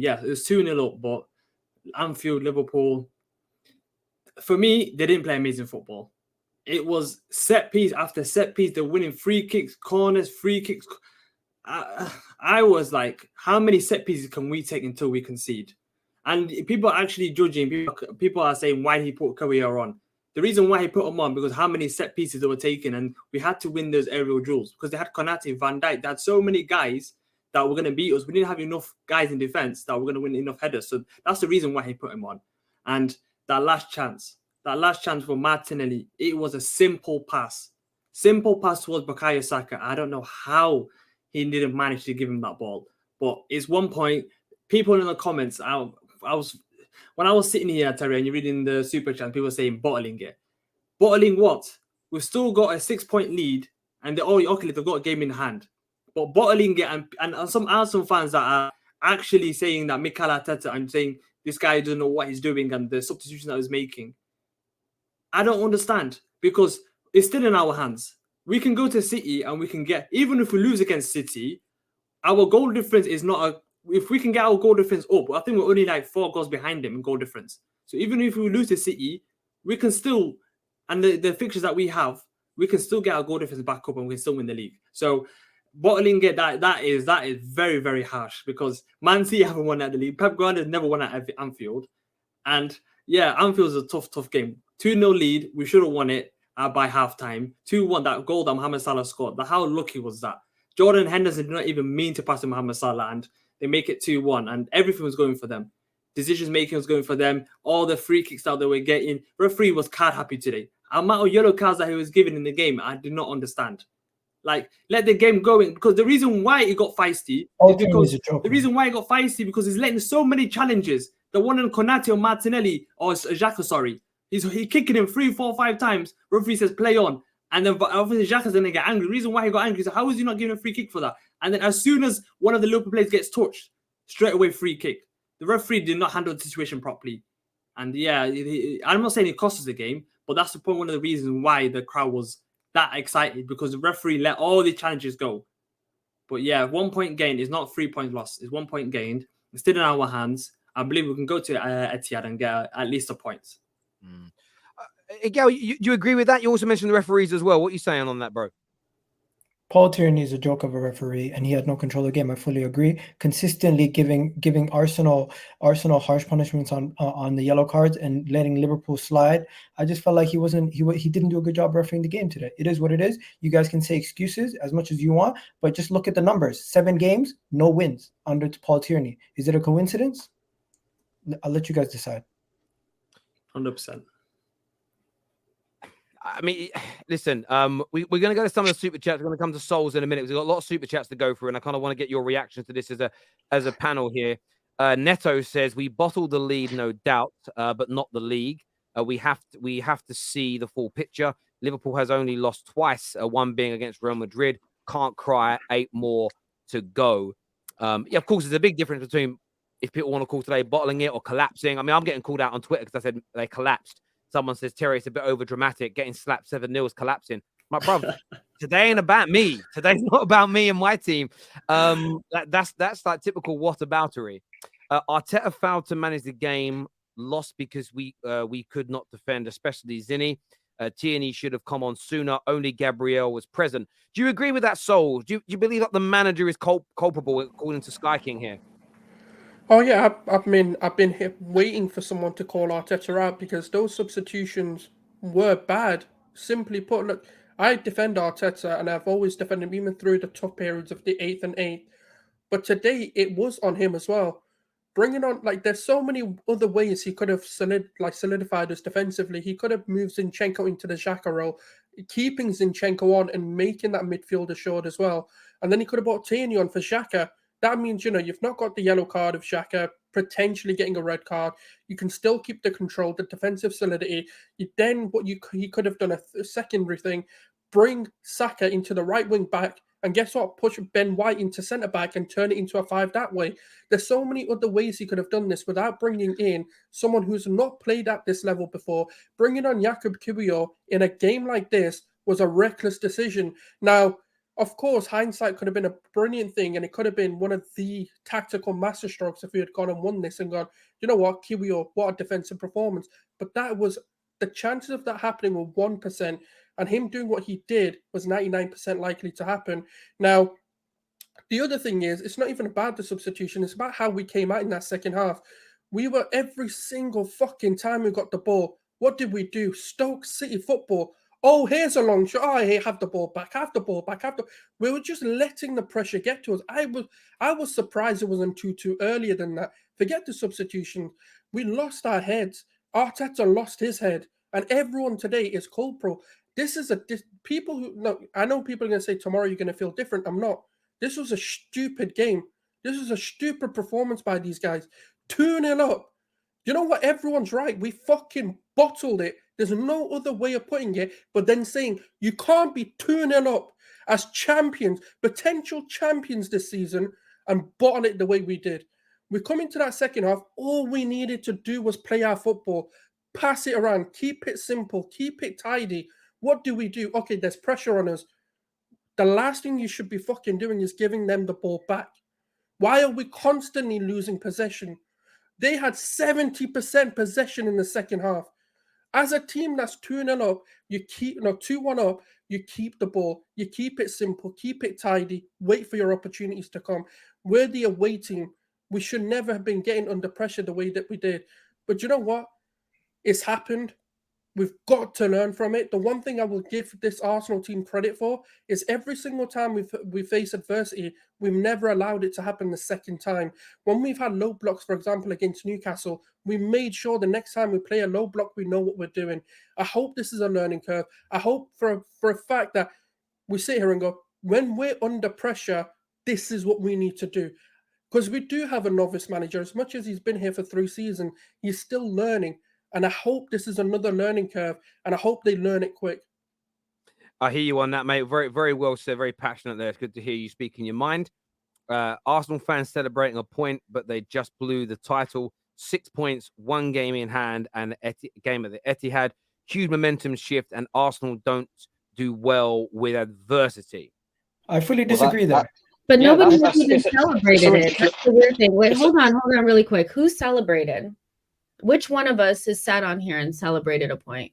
Yeah, it was 2-0 up, but Anfield, Liverpool, for me, they didn't play amazing football. It was set piece after set piece. They're winning free kicks, corners, free kicks. I was like, how many set pieces can we take until we concede? And people are actually judging. People are saying why he put Carrier on. The reason why he put him on because how many set pieces they were taking, and we had to win those aerial duels because they had Konate, Van Dijk. They had so many guys that were going to beat us. We didn't have enough guys in defense that were going to win enough headers. So that's the reason why he put him on. And that last chance for Martinelli, it was a simple pass towards Bukayo Saka. I don't know how he didn't manage to give him that ball, but it's one point. People in the comments, when I was sitting here, Terry, and you're reading the super chat, people saying bottling it. Bottling what? We've still got a 6-point lead, and they've got a game in hand. But bottling it, and some fans that are actually saying that Mikel Arteta and saying this guy doesn't know what he's doing and the substitution that he's making. I don't understand because it's still in our hands. We can go to City and we can get, even if we lose against City, our goal difference is not if we can get our goal difference up, I think we're only like 4 goals behind them in goal difference. So even if we lose to City, we can still, and the fixtures that we have, we can still get our goal difference back up and we can still win the league. So bottling it, that is very, very harsh because Man City haven't won at the league. Pep Guardiola's never won at Anfield. And yeah, Anfield's a tough game. 2-0 lead, we should have won it by halftime. 2-1, that goal that Mohamed Salah scored. How lucky was that? Jordan Henderson did not even mean to pass to Mohamed Salah, and they make it 2-1, and everything was going for them. Decisions making was going for them. All the free kicks that they were getting. Referee was card happy today. The amount of yellow cards that he was given in the game, I did not understand. Like, let the game go in, because the reason why it got feisty because he's letting so many challenges. The one on Konate or Martinelli or Xhaka, sorry. He's kicking him 3, 4, 5 times. Referee says play on. And then obviously Xhaka's going to get angry. The reason why he got angry is how is he not giving a free kick for that? And then as soon as one of the Liverpool players gets touched, straight away free kick. The referee did not handle the situation properly. And yeah, I'm not saying it cost us the game, but that's one of the reasons why the crowd was that excited, because the referee let all the challenges go. But yeah, 1 point gained is not 3 points lost. It's 1 point gained. It's still in our hands. I believe we can go to Etihad and get at least a point. Gail, you agree with that? You also mentioned the referees as well. What are you saying on that, bro? Paul Tierney is a joke of a referee, and he had no control of the game. I fully agree. Consistently giving Arsenal harsh punishments on the yellow cards and letting Liverpool slide. I just felt like he didn't do a good job refereeing the game today. It is what it is. You guys can say excuses as much as you want, but just look at the numbers. 7 games, no wins under Paul Tierney. Is it a coincidence? I'll let you guys decide. 100%. I mean, listen, we're going to go to some of the super chats. We're going to come to Souls in a minute. We've got a lot of super chats to go through, and I kind of want to get your reactions to this as a panel here. Neto says, we bottled the lead, no doubt, but not the league. We have to see the full picture. Liverpool has only lost twice, one being against Real Madrid. Can't cry, 8 more to go. Yeah, of course, there's a big difference between, if people want to call today, bottling it or collapsing. I mean, I'm getting called out on Twitter because I said they collapsed. Someone says, Terry, it's a bit over dramatic. Getting slapped 7-0 is collapsing. My brother, today ain't about me. Today's not about me and my team. That's like typical whataboutery. Arteta failed to manage the game, lost because we could not defend, especially Zinni. Tierney should have come on sooner. Only Gabriel was present. Do you agree with that, Soul? Do you believe that the manager is culpable, according to Sky King here? Oh yeah, I've been here waiting for someone to call Arteta out because those substitutions were bad. Simply put, look, I defend Arteta and I've always defended him even through the tough periods of the 8th and 8th. But today it was on him as well. Bringing on, like, there's so many other ways he could have solidified us defensively. He could have moved Zinchenko into the Xhaka role, keeping Zinchenko on and making that midfield assured as well. And then he could have brought Tierney on for Xhaka. That means, you've not got the yellow card of Xhaka, potentially getting a red card. You can still keep the control, the defensive solidity. He could have done a secondary thing, bring Saka into the right wing back, and guess what? Push Ben White into centre back and turn it into a 5 that way. There's so many other ways he could have done this without bringing in someone who's not played at this level before. Bringing on Jakub Kiwior in a game like this was a reckless decision. Now, Of course, hindsight could have been a brilliant thing, and it could have been one of the tactical masterstrokes if we had gone and won this and gone, you know what, Kiwior, what a defensive performance. But that was the chances of that happening were 1%, and him doing what he did was 99% likely to happen. Now, the other thing is, it's not even about the substitution, it's about how we came out in that second half. We were every single fucking time we got the ball. What did we do? Stoke City football. Oh, here's a long shot. Oh, hey, have the ball back. Have the ball back. We were just letting the pressure get to us. I was surprised it wasn't too earlier than that. Forget the substitution. We lost our heads. Arteta lost his head, and everyone today is culprit. This is people who no. I know people are going to say tomorrow you're going to feel different. I'm not. This was a stupid game. This was a stupid performance by these guys. 2-0 up. You know what? Everyone's right. We fucking bottled it. There's no other way of putting it, but then saying you can't be 2-0 up as champions, potential champions this season, and bottle it the way we did. We come into that second half, all we needed to do was play our football, pass it around, keep it simple, keep it tidy. What do we do? Okay, there's pressure on us. The last thing you should be fucking doing is giving them the ball back. Why are we constantly losing possession? They had 70% possession in the second half. As a team that's 2-0 up, you keep 2-1 up, you keep the ball, you keep it simple, keep it tidy, wait for your opportunities to come. We're the away team. We should never have been getting under pressure the way that we did. But you know what? It's happened. We've got to learn from it. The one thing I will give this Arsenal team credit for is every single time we face adversity, we've never allowed it to happen the second time. When we've had low blocks, for example, against Newcastle, we made sure the next time we play a low block, we know what we're doing. I hope this is a learning curve. I hope for a fact that we sit here and go, when we're under pressure, this is what we need to do. Because we do have a novice manager. As much as he's been here for 3 seasons, he's still learning. And I hope this is another learning curve, and I hope they learn it quick. I hear you on that, mate. Very, very well said. Very passionate there. It's good to hear you speaking your mind. Arsenal fans celebrating a point, but they just blew the title. 6 points, 1 game in hand, and game at the Etihad. Huge momentum shift, and Arsenal don't do well with adversity. I fully disagree there. But nobody has even celebrated it. That's the weird thing. Wait, hold on really quick. Who celebrated? Which one of us has sat on here and celebrated a point?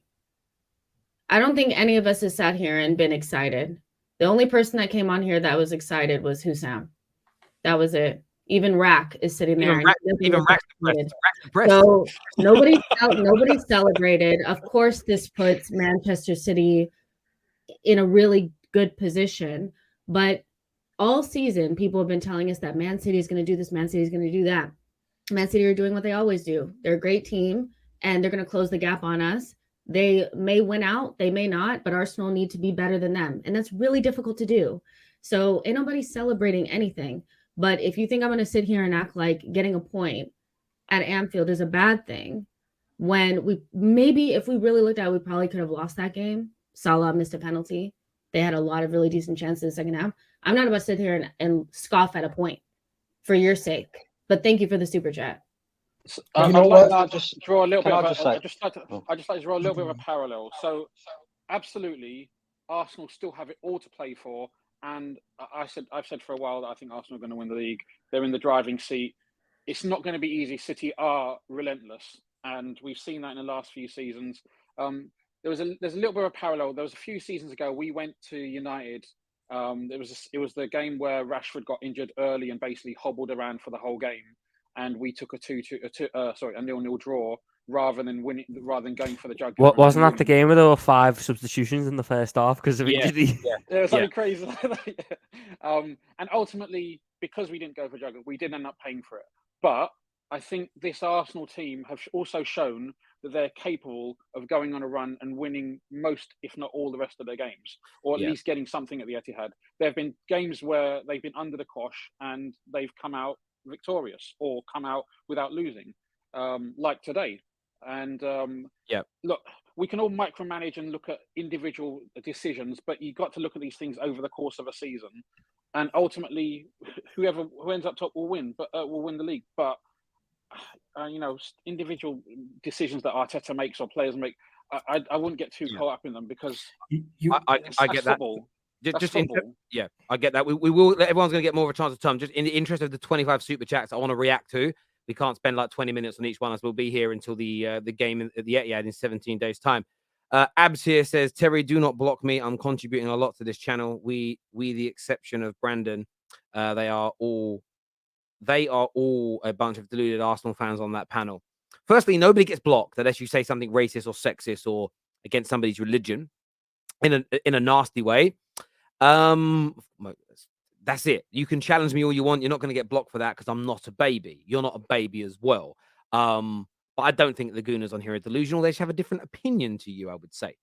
I don't think any of us has sat here and been excited. The only person that came on here that was excited was Hussam. That was it. Even Rack is sitting there. Even Rack's depressed. So nobody celebrated. Of course, this puts Manchester City in a really good position. But all season, people have been telling us that Man City is going to do this, Man City is going to do that. Man City are doing what they always do. They're a great team, and they're going to close the gap on us. They may win out, they may not, but Arsenal need to be better than them. And that's really difficult to do. So ain't nobody celebrating anything. But if you think I'm going to sit here and act like getting a point at Anfield is a bad thing, when if we really looked at it, we probably could have lost that game. Salah missed a penalty. They had a lot of really decent chances in the second half. I'm not about to sit here and scoff at a point for your sake. But thank you for the super chat. I'd like to just draw a little bit. I'd just like to draw a little bit of a parallel. So, absolutely, Arsenal still have it all to play for. And I've said for a while that I think Arsenal are going to win the league. They're in the driving seat. It's not going to be easy. City are relentless, and we've seen that in the last few seasons. There's a little bit of a parallel. There was a few seasons ago we went to United. It was the game where Rashford got injured early and basically hobbled around for the whole game, and we took a 0-0 draw rather than going for the jugular. Wasn't that the game where there were 5 substitutions in the first half because of injury? Yeah, it was something crazy like that. And ultimately, because we didn't go for jugular, we did end up paying for it. But I think this Arsenal team have also shown that they're capable of going on a run and winning most, if not all, the rest of their games, or at least getting something at the Etihad. There have been games where they've been under the cosh and they've come out victorious or come out without losing, like today. And look, we can all micromanage and look at individual decisions, but you've got to look at these things over the course of a season. And ultimately, who ends up top will win the league. But individual decisions that Arteta makes or players make, I wouldn't get too caught up in them because I get that. That's Just football. yeah, I get that. We will. Everyone's going to get more of a chance of time. Just in the interest of the 25 super chats, I want to react to. We can't spend like 20 minutes on each one, as we'll be here until the game at the Etihad in 17 days' time. Abs here says, Terry, do not block me. I'm contributing a lot to this channel. We the exception of Brandon. They are all a bunch of deluded Arsenal fans on that panel. Firstly, nobody gets blocked unless you say something racist or sexist or against somebody's religion in a nasty way. That's it. You can challenge me all you want. You're not going to get blocked for that because I'm not a baby. You're not a baby as well. But I don't think the Gooners on here are delusional. They just have a different opinion to you, I would say.